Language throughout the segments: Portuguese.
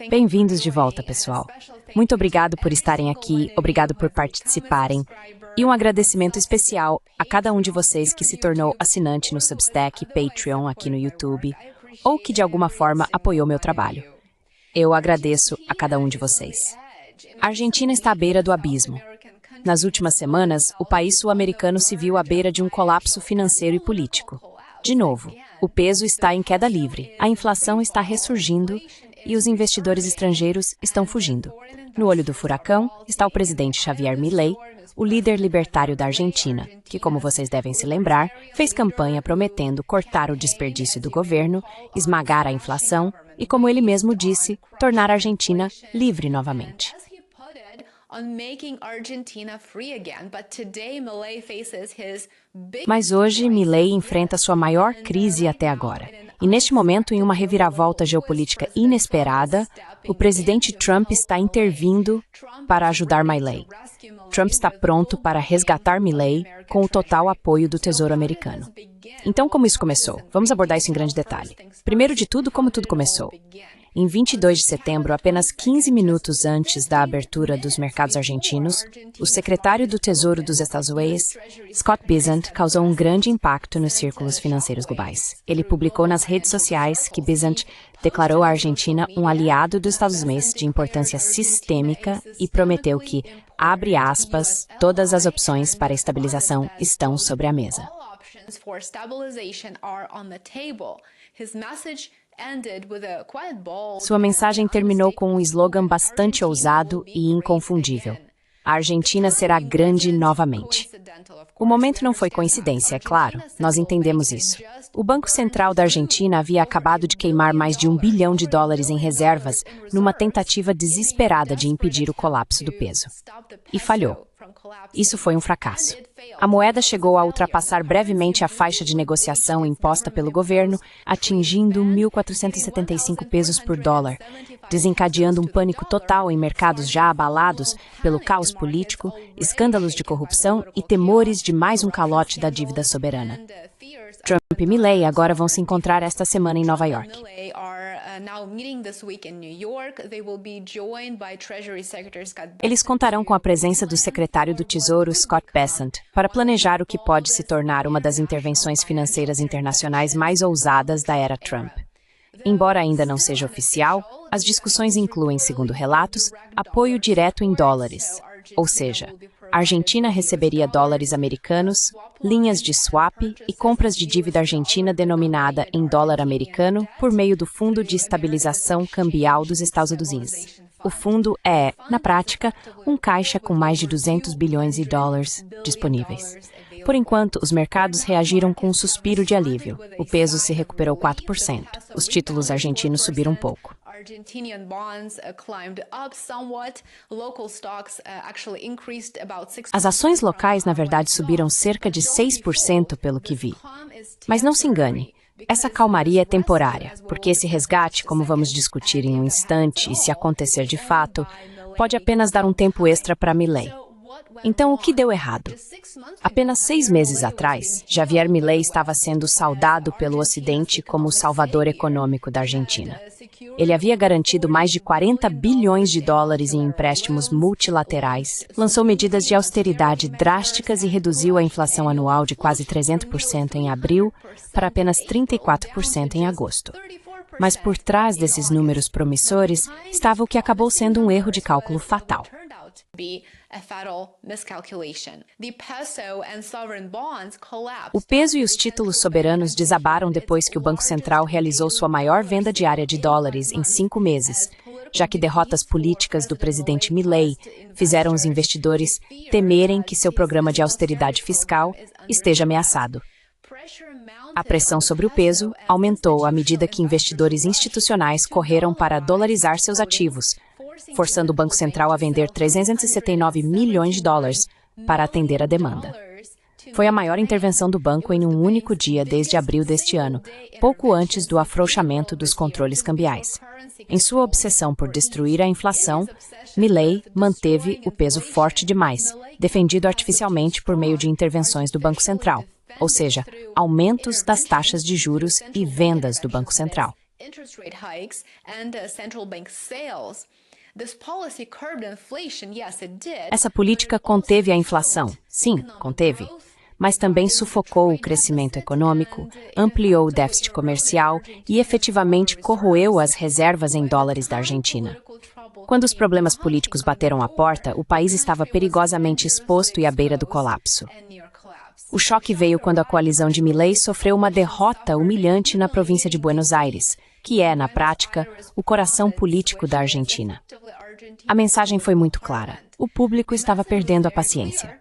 Bem-vindos de volta, pessoal. Muito obrigado por estarem aqui, obrigado por participarem. E um agradecimento especial a cada um de vocês que se tornou assinante no Substack, Patreon, aqui no YouTube, ou que de alguma forma apoiou meu trabalho. Eu agradeço a cada um de vocês. A Argentina está à beira do abismo. Nas últimas semanas, o país sul-americano se viu à beira de um colapso financeiro e político. De novo, o peso está em queda livre, a inflação está ressurgindo e os investidores estrangeiros estão fugindo. No olho do furacão está o presidente Javier Milei, o líder libertário da Argentina, que, como vocês devem se lembrar, fez campanha prometendo cortar o desperdício do governo, esmagar a inflação e, como ele mesmo disse, tornar a Argentina livre novamente. Mas hoje, Milei enfrenta sua maior crise até agora. E neste momento, em uma reviravolta geopolítica inesperada, o presidente Trump está intervindo para ajudar Milei. Trump está pronto para resgatar Milei com o total apoio do Tesouro Americano. Então, como isso começou? Vamos abordar isso em grande detalhe. Primeiro de tudo, como tudo começou. Em 22 de setembro, apenas 15 minutos antes da abertura dos mercados argentinos, o secretário do Tesouro dos Estados Unidos, Scott Bessent, causou um grande impacto nos círculos financeiros globais. Ele publicou nas redes sociais que Bessent declarou a Argentina um aliado dos Estados Unidos de importância sistêmica e prometeu que, abre aspas, todas as opções para estabilização estão sobre a mesa. Sua mensagem terminou com um slogan bastante ousado e inconfundível. A Argentina será grande novamente. O momento não foi coincidência, é claro, nós entendemos isso. O Banco Central da Argentina havia acabado de queimar mais de $1 bilhão em reservas numa tentativa desesperada de impedir o colapso do peso. E falhou. Isso foi um fracasso. A moeda chegou a ultrapassar brevemente a faixa de negociação imposta pelo governo, atingindo 1.475 pesos por dólar, desencadeando um pânico total em mercados já abalados pelo caos político, escândalos de corrupção e temores de mais um calote da dívida soberana. Trump e Milei agora vão se encontrar esta semana em Nova York. Eles contarão com a presença do secretário do Tesouro, Scott Bessent, para planejar o que pode se tornar uma das intervenções financeiras internacionais mais ousadas da era Trump. Embora ainda não seja oficial, as discussões incluem, segundo relatos, apoio direto em dólares, ou seja, a Argentina receberia dólares americanos, linhas de swap e compras de dívida argentina denominada em dólar americano por meio do Fundo de Estabilização Cambial dos Estados Unidos. O fundo é, na prática, um caixa com mais de 200 bilhões de dólares disponíveis. Por enquanto, os mercados reagiram com um suspiro de alívio. O peso se recuperou 4%. Os títulos argentinos subiram um pouco. As ações locais, na verdade, subiram cerca de 6% pelo que vi. Mas não se engane, essa calmaria é temporária, porque esse resgate, como vamos discutir em um instante, e se acontecer de fato, pode apenas dar um tempo extra para Milei. Então, o que deu errado? Apenas 6 meses atrás, Javier Milei estava sendo saudado pelo Ocidente como o salvador econômico da Argentina. Ele havia garantido mais de 40 bilhões de dólares em empréstimos multilaterais, lançou medidas de austeridade drásticas e reduziu a inflação anual de quase 300% em abril para apenas 34% em agosto. Mas por trás desses números promissores estava o que acabou sendo um erro de cálculo fatal. O peso e os títulos soberanos desabaram depois que o Banco Central realizou sua maior venda diária de dólares em 5 meses, já que derrotas políticas do presidente Milei fizeram os investidores temerem que seu programa de austeridade fiscal esteja ameaçado. A pressão sobre o peso aumentou à medida que investidores institucionais correram para dolarizar seus ativos, forçando o Banco Central a vender 379 milhões de dólares para atender a demanda. Foi a maior intervenção do banco em um único dia desde abril deste ano, pouco antes do afrouxamento dos controles cambiais. Em sua obsessão por destruir a inflação, Milei manteve o peso forte demais, defendido artificialmente por meio de intervenções do Banco Central, ou seja, aumentos das taxas de juros e vendas do Banco Central. interest rate hikes and central bank sales. This policy curbed inflation, yes, it did. Essa política conteve a inflação. Sim, conteve. Mas também sufocou o crescimento econômico, ampliou o déficit comercial e efetivamente corroeu as reservas em dólares da Argentina. Quando os problemas políticos bateram à porta, o país estava perigosamente exposto e à beira do colapso. O choque veio quando a coalizão de Milei sofreu uma derrota humilhante na província de Buenos Aires, que é, na prática, o coração político da Argentina. A mensagem foi muito clara. O público estava perdendo a paciência.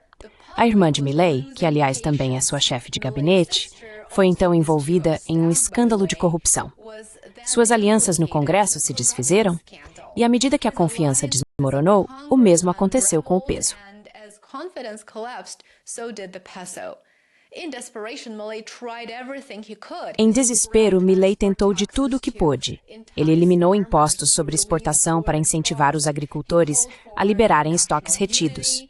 A irmã de Milei, que aliás também é sua chefe de gabinete, foi então envolvida em um escândalo de corrupção. Suas alianças no Congresso se desfizeram, e à medida que a confiança desmoronou, o mesmo aconteceu com o peso. Em desespero, Milei tentou de tudo o que pôde. Ele eliminou impostos sobre exportação para incentivar os agricultores a liberarem estoques retidos.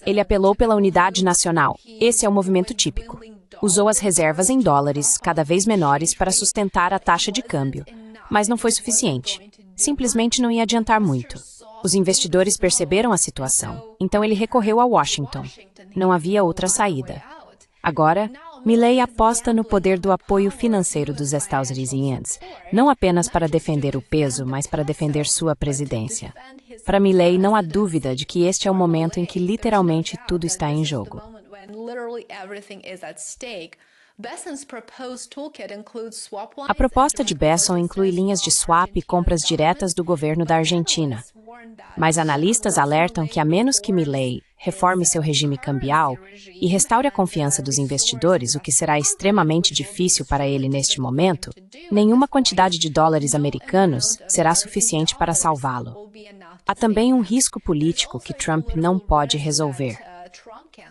Ele apelou pela unidade nacional. Esse é o movimento típico. Usou as reservas em dólares, cada vez menores, para sustentar a taxa de câmbio. Mas não foi suficiente. Simplesmente não ia adiantar muito. Os investidores perceberam a situação, então ele recorreu a Washington. Não havia outra saída. Agora, Milei aposta no poder do apoio financeiro dos Estados Unidos, não apenas para defender o peso, mas para defender sua presidência. Para Milei, não há dúvida de que este é o momento em que literalmente tudo está em jogo. A proposta de Bessel inclui linhas de swap e compras diretas do governo da Argentina. Mas analistas alertam que, a menos que Milei reforme seu regime cambial e restaure a confiança dos investidores, o que será extremamente difícil para ele neste momento, nenhuma quantidade de dólares americanos será suficiente para salvá-lo. Há também um risco político que Trump não pode resolver.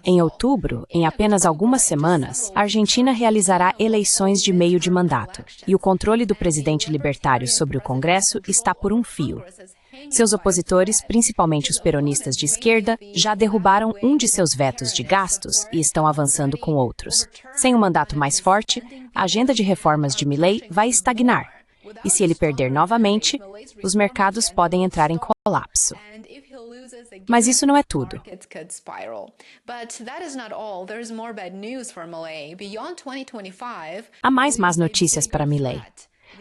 Em outubro, em apenas algumas semanas, a Argentina realizará eleições de meio de mandato, e o controle do presidente libertário sobre o Congresso está por um fio. Seus opositores, principalmente os peronistas de esquerda, já derrubaram um de seus vetos de gastos e estão avançando com outros. Sem um mandato mais forte, a agenda de reformas de Milei vai estagnar. E se ele perder novamente, os mercados podem entrar em colapso. Mas isso não é tudo. Há mais más notícias para Milei.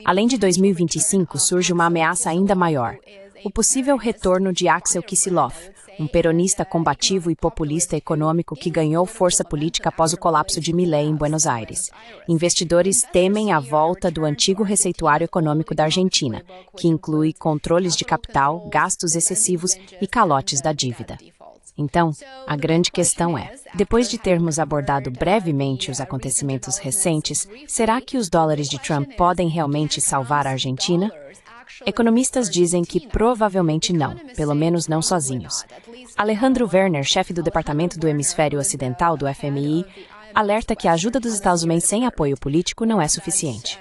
Além de 2025, surge uma ameaça ainda maior: o possível retorno de Axel Kicillof, um peronista combativo e populista econômico que ganhou força política após o colapso de Milei em Buenos Aires. Investidores temem a volta do antigo receituário econômico da Argentina, que inclui controles de capital, gastos excessivos e calotes da dívida. Então, a grande questão é, depois de termos abordado brevemente os acontecimentos recentes, será que os dólares de Trump podem realmente salvar a Argentina? Economistas dizem que provavelmente não, pelo menos não sozinhos. Alejandro Werner, chefe do Departamento do Hemisfério Ocidental do FMI, alerta que a ajuda dos Estados Unidos sem apoio político não é suficiente.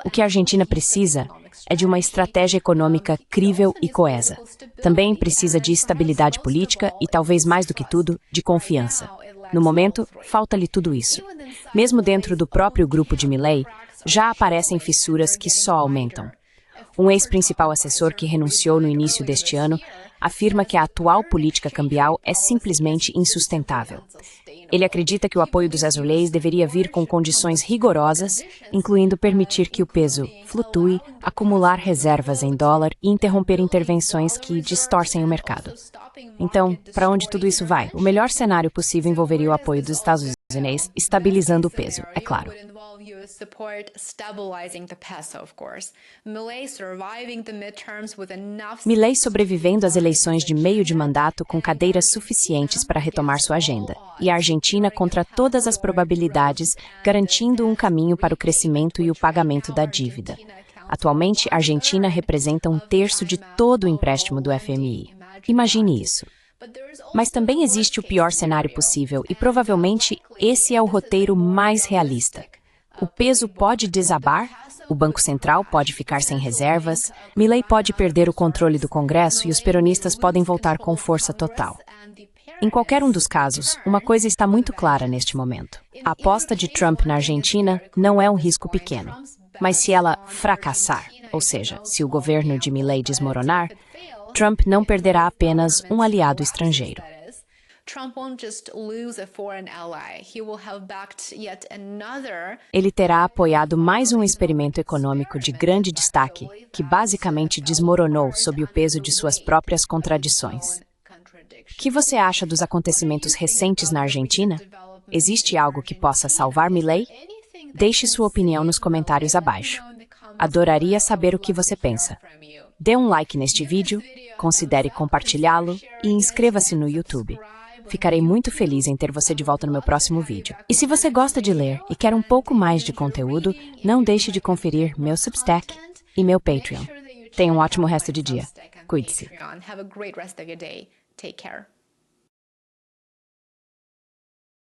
O que a Argentina precisa é de uma estratégia econômica crível e coesa. Também precisa de estabilidade política e, talvez mais do que tudo, de confiança. No momento, falta-lhe tudo isso. Mesmo dentro do próprio grupo de Milei, já aparecem fissuras que só aumentam. Um ex-principal assessor que renunciou no início deste ano afirma que a atual política cambial é simplesmente insustentável. Ele acredita que o apoio dos brasileiros deveria vir com condições rigorosas, incluindo permitir que o peso flutue, acumular reservas em dólar e interromper intervenções que distorcem o mercado. Então, para onde tudo isso vai? O melhor cenário possível envolveria o apoio dos Estados Unidos, estabilizando o peso, é claro. Milei sobrevivendo às eleições de meio de mandato com cadeiras suficientes para retomar sua agenda, e a Argentina, contra todas as probabilidades, garantindo um caminho para o crescimento e o pagamento da dívida. Atualmente, a Argentina representa 1/3 de todo o empréstimo do FMI. Imagine isso. Mas também existe o pior cenário possível, e provavelmente esse é o roteiro mais realista. O peso pode desabar, o Banco Central pode ficar sem reservas, Milei pode perder o controle do Congresso e os peronistas podem voltar com força total. Em qualquer um dos casos, uma coisa está muito clara neste momento. A aposta de Trump na Argentina não é um risco pequeno. Mas se ela fracassar, ou seja, se o governo de Milei desmoronar, Trump não perderá apenas um aliado estrangeiro. Ele terá apoiado mais um experimento econômico de grande destaque, que basicamente desmoronou sob o peso de suas próprias contradições. O que você acha dos acontecimentos recentes na Argentina? Existe algo que possa salvar Milei? Deixe sua opinião nos comentários abaixo. Adoraria saber o que você pensa. Dê um like neste vídeo, considere compartilhá-lo e inscreva-se no YouTube. Ficarei muito feliz em ter você de volta no meu próximo vídeo. E se você gosta de ler e quer um pouco mais de conteúdo, não deixe de conferir meu Substack e meu Patreon. Tenha um ótimo resto de dia. Cuide-se. Take care.